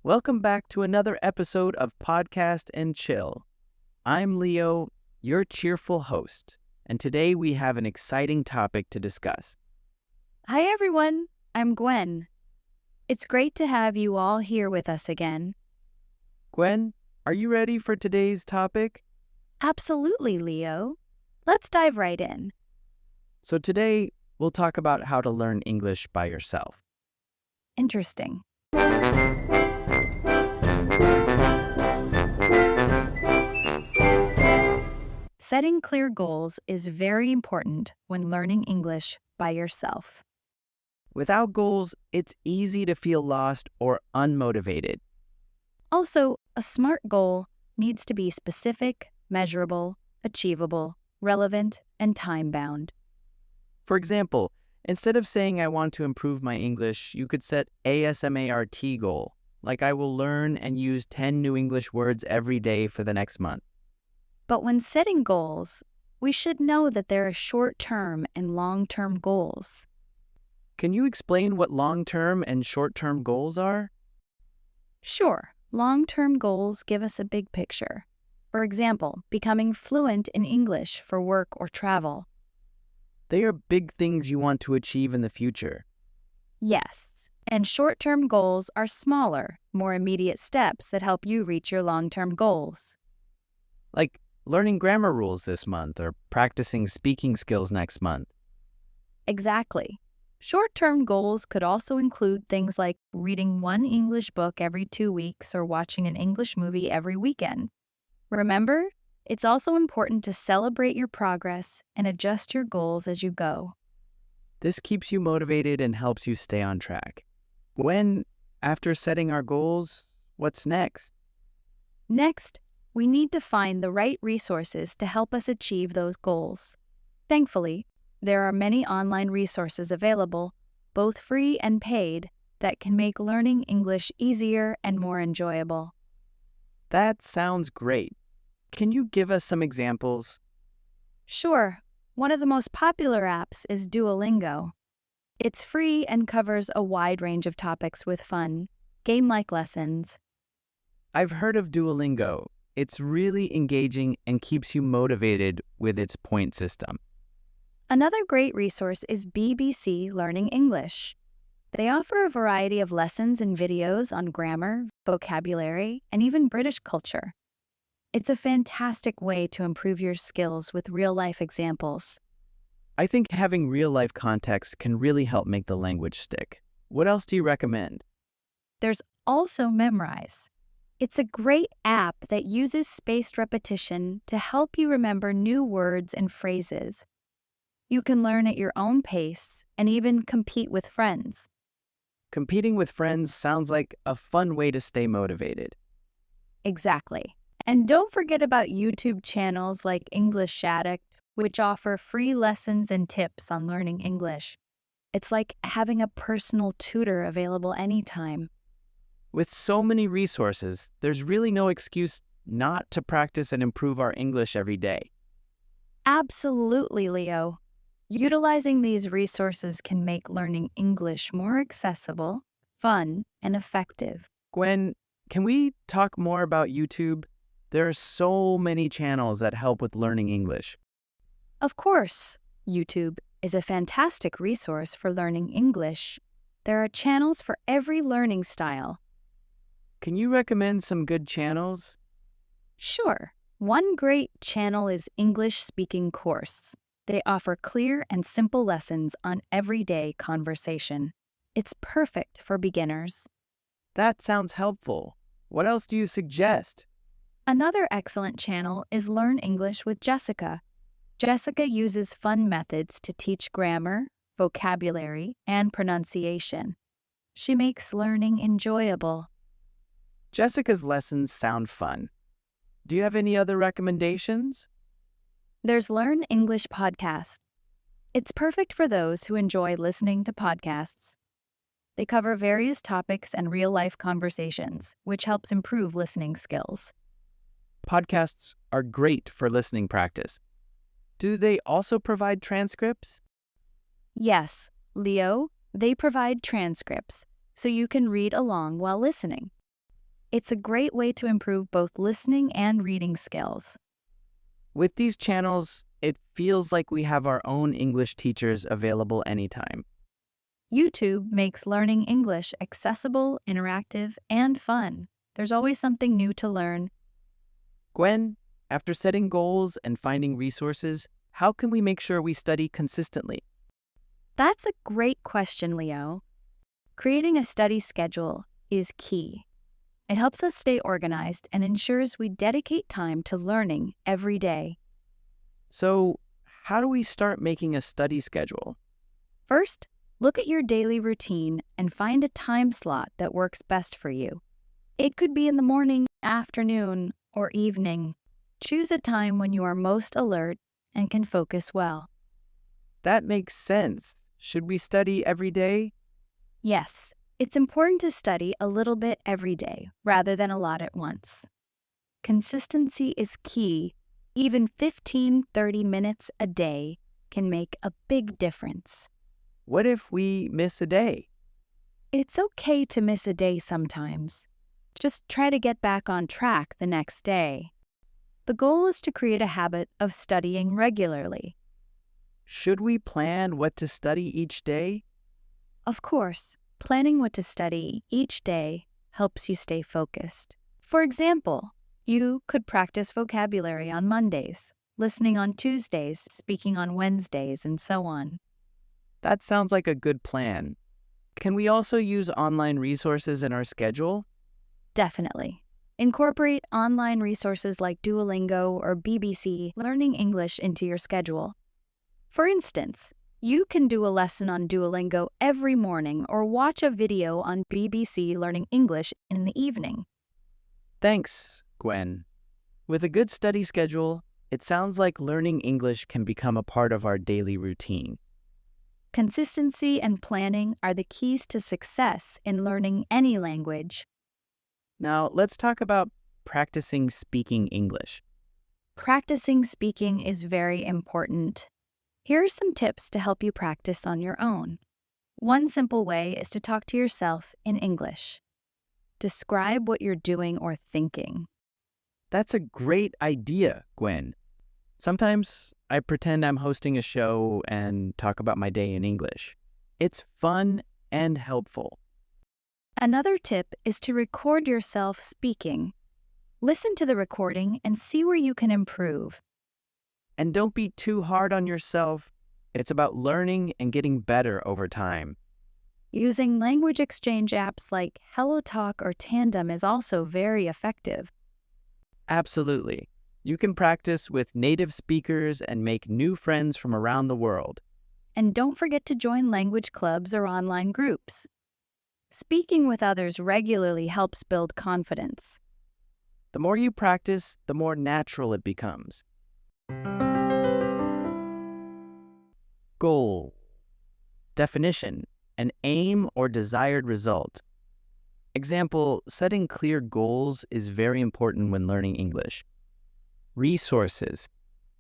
Welcome back to another episode of Podcast and Chill. I'm Leo, your cheerful host, and today we have an exciting topic to discuss. Hi everyone, I'm Gwen. It's great to have you all here with us again. Gwen, are you ready for today's topic? Absolutely, Leo. Let's dive right in. So today, we'll talk about how to learn English by yourself. Interesting. Setting clear goals is very important when learning English by yourself. Without goals, it's easy to feel lost or unmotivated. Also, a smart goal needs to be specific, measurable, achievable, relevant, and time-bound. For example, instead of saying I want to improve my English, you could set ASMART goal, like I will learn and use 10 new English words every day for the next month. But when setting goals, we should know that there are short-term and long-term goals. Can you explain what long-term and short-term goals are? Sure, long-term goals give us a big picture. For example, becoming fluent in English for work or travel. They are big things you want to achieve in the future. Yes, and short-term goals are smaller, more immediate steps that help you reach your long-term goals. Like learning grammar rules this month or practicing speaking skills next month. Exactly. Short-term goals could also include things like reading one English book every 2 weeks or watching an English movie every weekend. Remember, it's also important to celebrate your progress and adjust your goals as you go. This keeps you motivated and helps you stay on track. After setting our goals, what's next? Next, we need to find the right resources to help us achieve those goals. Thankfully, there are many online resources available, both free and paid, that can make learning English easier and more enjoyable. That sounds great. Can you give us some examples? Sure. One of the most popular apps is Duolingo. It's free and covers a wide range of topics with fun, game-like lessons. I've heard of Duolingo. It's really engaging and keeps you motivated with its point system. Another great resource is BBC Learning English. They offer a variety of lessons and videos on grammar, vocabulary, and even British culture. It's a fantastic way to improve your skills with real-life examples. I think having real-life context can really help make the language stick. What else do you recommend? There's also Memrise. It's a great app that uses spaced repetition to help you remember new words and phrases. You can learn at your own pace and even compete with friends. Competing with friends sounds like a fun way to stay motivated. Exactly. And don't forget about YouTube channels like English Addict, which offer free lessons and tips on learning English. It's like having a personal tutor available anytime. With so many resources, there's really no excuse not to practice and improve our English every day. Absolutely, Leo. Utilizing these resources can make learning English more accessible, fun, and effective. Gwen, can we talk more about YouTube? There are so many channels that help with learning English. Of course, YouTube is a fantastic resource for learning English. There are channels for every learning style. Can you recommend some good channels? Sure. One great channel is English Speaking Course. They offer clear and simple lessons on everyday conversation. It's perfect for beginners. That sounds helpful. What else do you suggest? Another excellent channel is Learn English with Jessica. Jessica uses fun methods to teach grammar, vocabulary, and pronunciation. She makes learning enjoyable. Jessica's lessons sound fun. Do you have any other recommendations? There's Learn English Podcast. It's perfect for those who enjoy listening to podcasts. They cover various topics and real-life conversations, which helps improve listening skills. Podcasts are great for listening practice. Do they also provide transcripts? Yes, Leo, they provide transcripts, so you can read along while listening. It's a great way to improve both listening and reading skills. With these channels, it feels like we have our own English teachers available anytime. YouTube makes learning English accessible, interactive, and fun. There's always something new to learn. Gwen, after setting goals and finding resources, how can we make sure we study consistently? That's a great question, Leo. Creating a study schedule is key. It helps us stay organized and ensures we dedicate time to learning every day. So, how do we start making a study schedule? First, look at your daily routine and find a time slot that works best for you. It could be in the morning, afternoon, or evening. Choose a time when you are most alert and can focus well. That makes sense. Should we study every day? Yes, it's important to study a little bit every day rather than a lot at once. Consistency is key. Even 15-30 minutes a day can make a big difference. What if we miss a day? It's okay to miss a day sometimes. Just try to get back on track the next day. The goal is to create a habit of studying regularly. Should we plan what to study each day? Of course, planning what to study each day helps you stay focused. For example, you could practice vocabulary on Mondays, listening on Tuesdays, speaking on Wednesdays, and so on. That sounds like a good plan. Can we also use online resources in our schedule? Definitely. Incorporate online resources like Duolingo or BBC Learning English into your schedule. For instance, you can do a lesson on Duolingo every morning or watch a video on BBC Learning English in the evening. Thanks, Gwen. With a good study schedule, it sounds like learning English can become a part of our daily routine. Consistency and planning are the keys to success in learning any language. Now, let's talk about practicing speaking English. Practicing speaking is very important. Here are some tips to help you practice on your own. One simple way is to talk to yourself in English. Describe what you're doing or thinking. That's a great idea, Gwen. Sometimes I pretend I'm hosting a show and talk about my day in English. It's fun and helpful. Another tip is to record yourself speaking. Listen to the recording and see where you can improve. And don't be too hard on yourself. It's about learning and getting better over time. Using language exchange apps like HelloTalk or Tandem is also very effective. Absolutely. You can practice with native speakers and make new friends from around the world. And don't forget to join language clubs or online groups. Speaking with others regularly helps build confidence. The more you practice, the more natural it becomes. Goal. Definition: an aim or desired result. Example: setting clear goals is very important when learning English. Resources: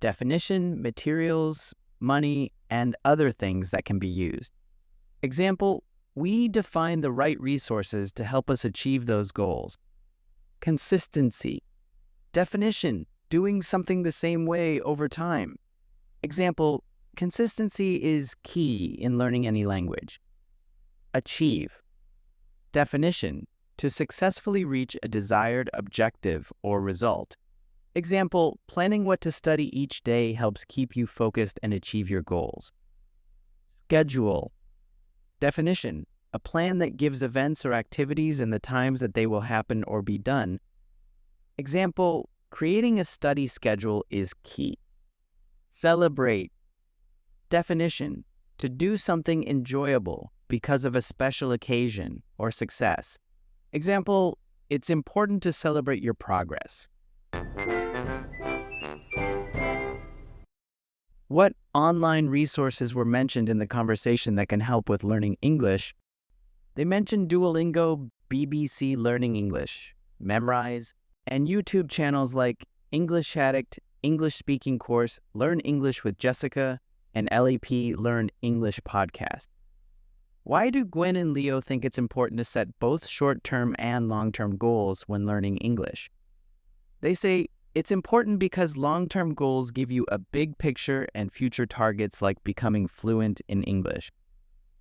definition, materials, money, and other things that can be used. Example: we define the right resources to help us achieve those goals. Consistency: definition, doing something the same way over time. Example: consistency is key in learning any language. Achieve: definition, to successfully reach a desired objective or result. Example: planning what to study each day helps keep you focused and achieve your goals. Schedule: definition, a plan that gives events or activities and the times that they will happen or be done. Example: creating a study schedule is key. Celebrate: definition, to do something enjoyable because of a special occasion or success. Example: it's important to celebrate your progress. What online resources were mentioned in the conversation that can help with learning English? They mentioned Duolingo, BBC Learning English, Memrise, and YouTube channels like English Addict, English Speaking Course, Learn English with Jessica, and LAP Learn English Podcast. Why do Gwen and Leo think it's important to set both short-term and long-term goals when learning English? They say it's important because long-term goals give you a big picture and future targets like becoming fluent in English.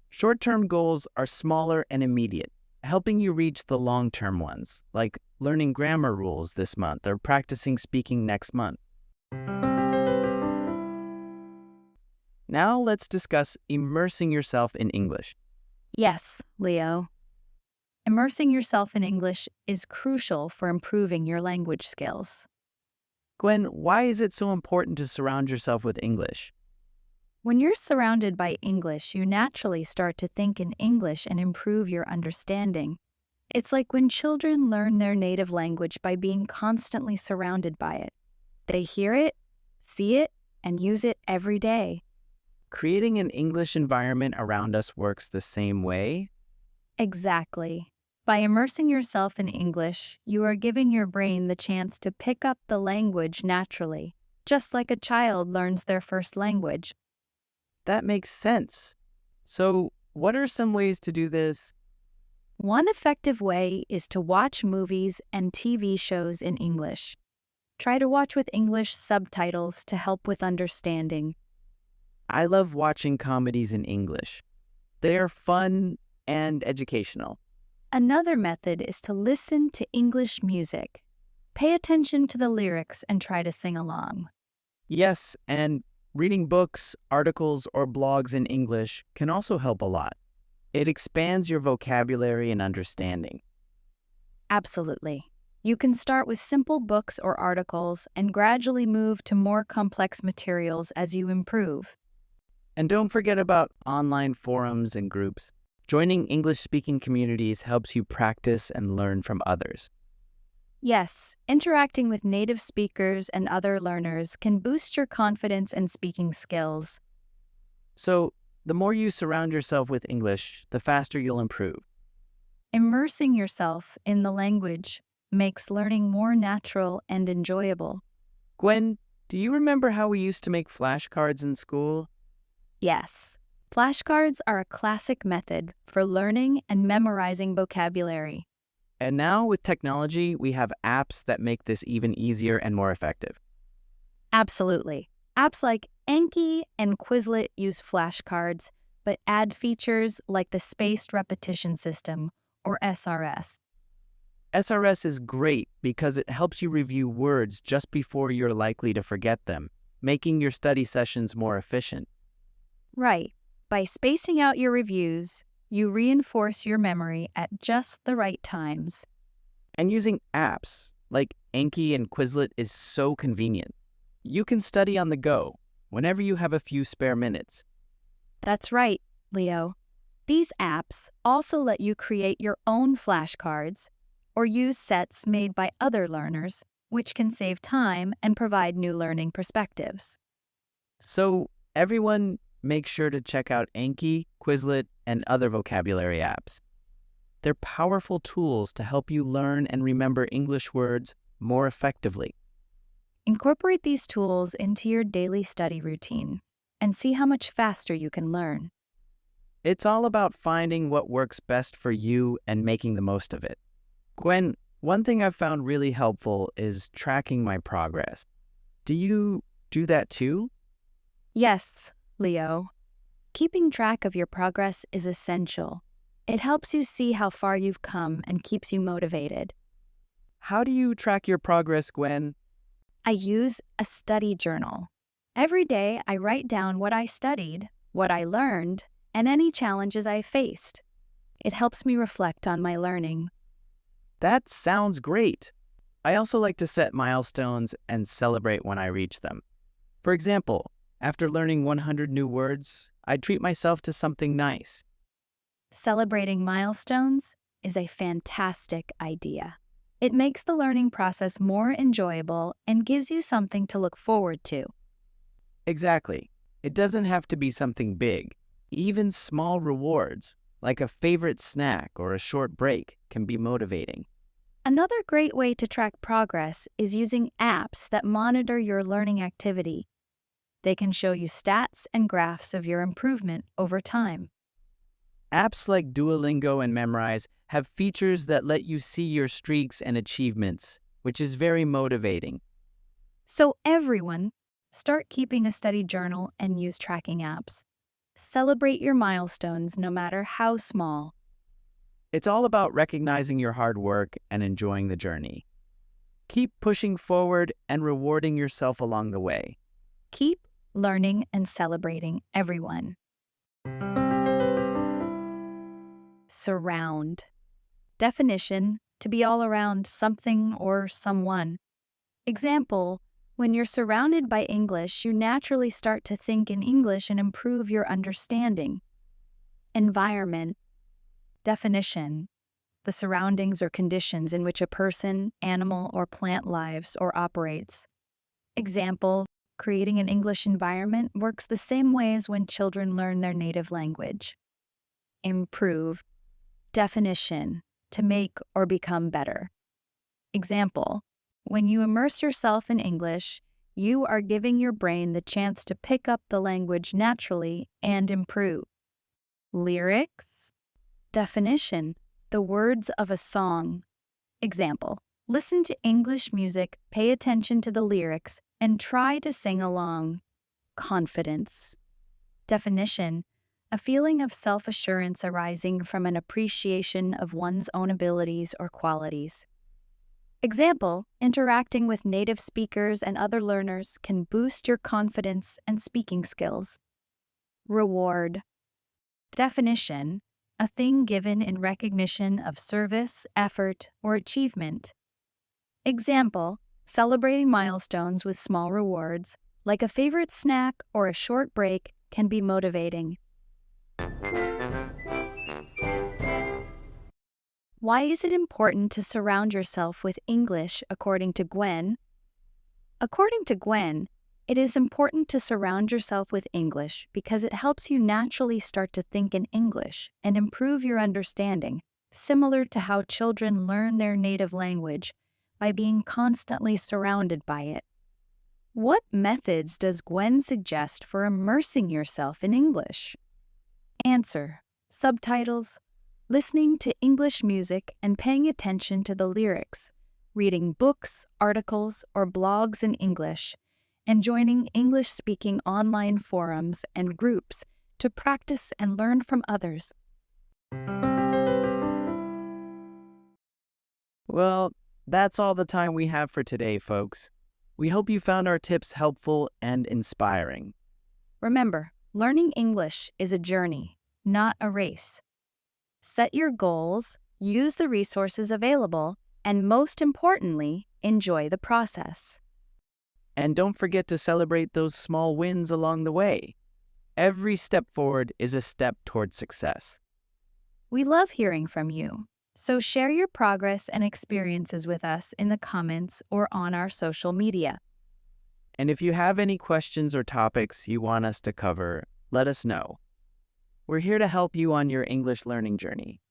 Short-term goals are smaller and immediate, helping you reach the long-term ones, like learning grammar rules this month or practicing speaking next month. Now let's discuss immersing yourself in English. Yes, Leo. Immersing yourself in English is crucial for improving your language skills. Gwen, why is it so important to surround yourself with English? When you're surrounded by English, you naturally start to think in English and improve your understanding. It's like when children learn their native language by being constantly surrounded by it. They hear it, see it, and use it every day. Creating an English environment around us works the same way? Exactly. By immersing yourself in English, you are giving your brain the chance to pick up the language naturally, just like a child learns their first language. That makes sense. So, what are some ways to do this? One effective way is to watch movies and TV shows in English. Try to watch with English subtitles to help with understanding. I love watching comedies in English. They are fun and educational. Another method is to listen to English music. Pay attention to the lyrics and try to sing along. Yes, and reading books, articles, or blogs in English can also help a lot. It expands your vocabulary and understanding. Absolutely. You can start with simple books or articles and gradually move to more complex materials as you improve. And don't forget about online forums and groups. Joining English-speaking communities helps you practice and learn from others. Yes, interacting with native speakers and other learners can boost your confidence and speaking skills. So, the more you surround yourself with English, the faster you'll improve. Immersing yourself in the language makes learning more natural and enjoyable. Gwen, do you remember how we used to make flashcards in school? Yes, flashcards are a classic method for learning and memorizing vocabulary. And now with technology, we have apps that make this even easier and more effective. Absolutely. Apps like Anki and Quizlet use flashcards, but add features like the spaced repetition system, or SRS. SRS is great because it helps you review words just before you're likely to forget them, making your study sessions more efficient. Right. By spacing out your reviews, you reinforce your memory at just the right times. And using apps like Anki and Quizlet is so convenient. You can study on the go whenever you have a few spare minutes. That's right, Leo. These apps also let you create your own flashcards or use sets made by other learners, which can save time and provide new learning perspectives. So everyone, make sure to check out Anki, Quizlet, and other vocabulary apps. They're powerful tools to help you learn and remember English words more effectively. Incorporate these tools into your daily study routine and see how much faster you can learn. It's all about finding what works best for you and making the most of it. Gwen, one thing I've found really helpful is tracking my progress. Do you do that too? Yes, Leo. Keeping track of your progress is essential. It helps you see how far you've come and keeps you motivated. How do you track your progress, Gwen? I use a study journal. Every day, I write down what I studied, what I learned, and any challenges I faced. It helps me reflect on my learning. That sounds great. I also like to set milestones and celebrate when I reach them. For example, after learning 100 new words, I treat myself to something nice. Celebrating milestones is a fantastic idea. It makes the learning process more enjoyable and gives you something to look forward to. Exactly. It doesn't have to be something big. Even small rewards, like a favorite snack or a short break, can be motivating. Another great way to track progress is using apps that monitor your learning activity. They can show you stats and graphs of your improvement over time. Apps like Duolingo and Memrise have features that let you see your streaks and achievements, which is very motivating. So everyone, start keeping a study journal and use tracking apps. Celebrate your milestones no matter how small. It's all about recognizing your hard work and enjoying the journey. Keep pushing forward and rewarding yourself along the way. Keep learning and celebrating everyone. Surround. Definition: to be all around something or someone. Example: when you're surrounded by English, you naturally start to think in English and improve your understanding. Environment. Definition: the surroundings or conditions in which a person, animal, or plant lives or operates. Example: creating an English environment works the same way as when children learn their native language. Improve. Definition: to make or become better. Example: when you immerse yourself in English, you are giving your brain the chance to pick up the language naturally and improve. Lyrics. Definition: the words of a song. Example: listen to English music, pay attention to the lyrics, and try to sing along. Confidence. Definition: a feeling of self-assurance arising from an appreciation of one's own abilities or qualities. Example: interacting with native speakers and other learners can boost your confidence and speaking skills. Reward. Definition: a thing given in recognition of service, effort, or achievement. Example: celebrating milestones with small rewards, like a favorite snack or a short break, can be motivating. Why is it important to surround yourself with English, according to Gwen? According to Gwen, it is important to surround yourself with English because it helps you naturally start to think in English and improve your understanding, similar to how children learn their native language by being constantly surrounded by it. What methods does Gwen suggest for immersing yourself in English? Answer: subtitles, listening to English music and paying attention to the lyrics, reading books, articles, or blogs in English, and joining English-speaking online forums and groups to practice and learn from others. Well, that's all the time we have for today, folks. We hope you found our tips helpful and inspiring. Remember, learning English is a journey, not a race. Set your goals, use the resources available, and most importantly, enjoy the process. And don't forget to celebrate those small wins along the way. Every step forward is a step toward success. We love hearing from you, so share your progress and experiences with us in the comments or on our social media. And if you have any questions or topics you want us to cover, let us know. We're here to help you on your English learning journey.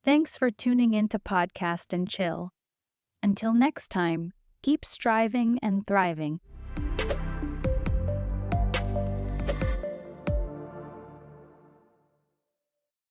Thanks for tuning in to Podcast and Chill. Until next time, keep striving and thriving.